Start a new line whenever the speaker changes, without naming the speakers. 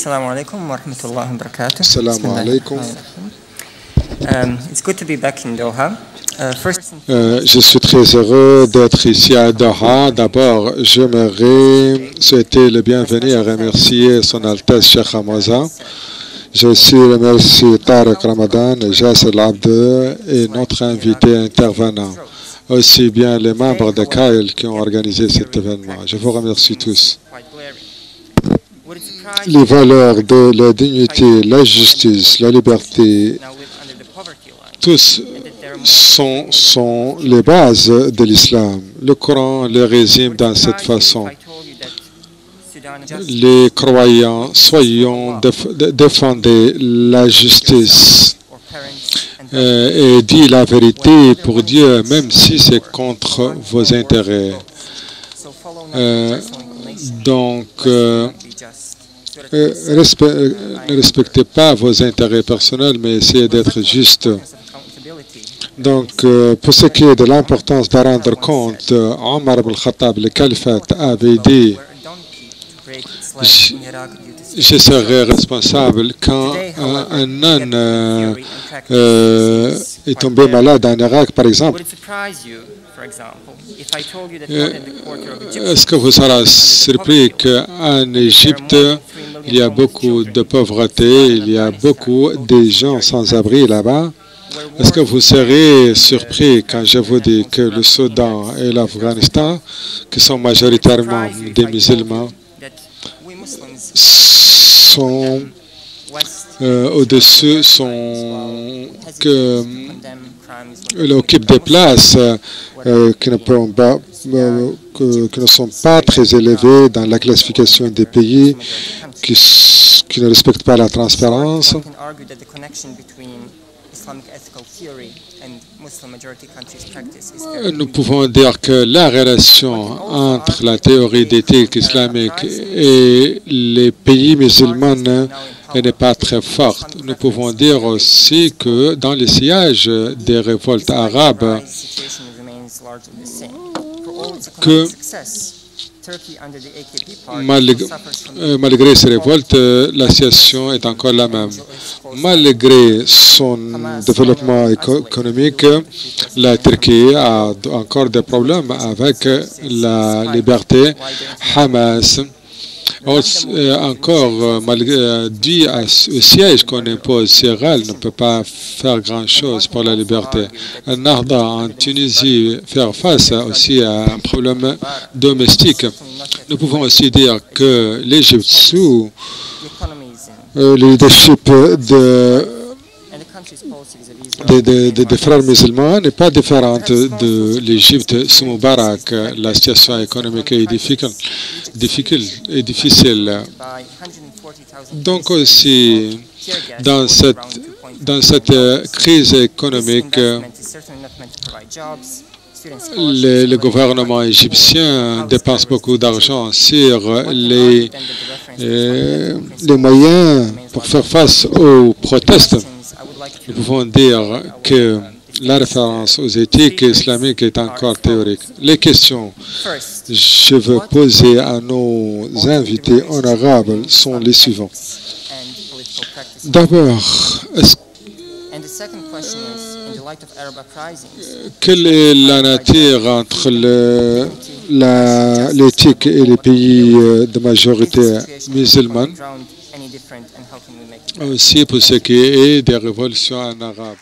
Assalamu alaikum wa rahmatullahi wa barakatuh.
Assalamu alaikum.
It's good to be back in Doha.
Je suis très heureux d'être ici à Doha. D'abord, j'aimerais souhaiter le bienvenu et remercier Son Altesse Cheikh Hamza. Je aussi remercie Tariq Ramadan, Jasser Abdel et notre invité intervenant, aussi bien les membres de CAIL qui ont organisé cet événement. Je vous remercie tous. Les valeurs de la dignité, la justice, la liberté, tous sont les bases de l'islam. Le Coran les résume dans cette façon. Les croyants, défendez la justice et dit la vérité pour Dieu, même si c'est contre vos intérêts. Donc, ne respectez pas vos intérêts personnels, mais essayez d'être juste. Donc, pour ce qui est de l'importance de rendre compte, Omar ibn Khattab, le califate, avait dit je serai responsable quand un âne est tombé malade en Irak, par exemple. Est-ce que vous serez surpris qu'en Égypte, il y a beaucoup de pauvreté, il y a beaucoup de gens sans abri là-bas? Est-ce que vous serez surpris quand je vous dis que le Soudan et l'Afghanistan, qui sont majoritairement des musulmans, sont au-dessus, occupent des places qui ne sont pas très élevées dans la classification des pays, qui ne respectent pas la transparence? Nous pouvons dire que la relation entre la théorie d'éthique islamique et les pays musulmans n'est pas très forte. Nous pouvons dire aussi que dans le sillage des révoltes arabes, que malgré ces révoltes, la situation est encore la même. Malgré son développement économique, la Turquie a encore des problèmes avec la liberté. Hamas, encore dû au siège qu'on impose sur elle, ne peut pas faire grand-chose pour la liberté. Nahda en Tunisie faire face aussi à un problème domestique. Nous pouvons aussi dire que l'Égypte sous le leadership des frères musulmans n'est pas différente de l'Égypte sous Moubarak. La situation économique est difficile. Donc aussi, dans cette crise économique, le gouvernement égyptien dépense beaucoup d'argent sur les moyens pour faire face aux protestes. Nous pouvons dire que la référence aux éthiques islamiques est encore théorique. Les questions que je veux poser à nos invités honorables sont les suivantes. D'abord, quelle est la nature entre l'éthique et les pays de majorité musulmane, aussi pour ce qui est des révolutions en arabe?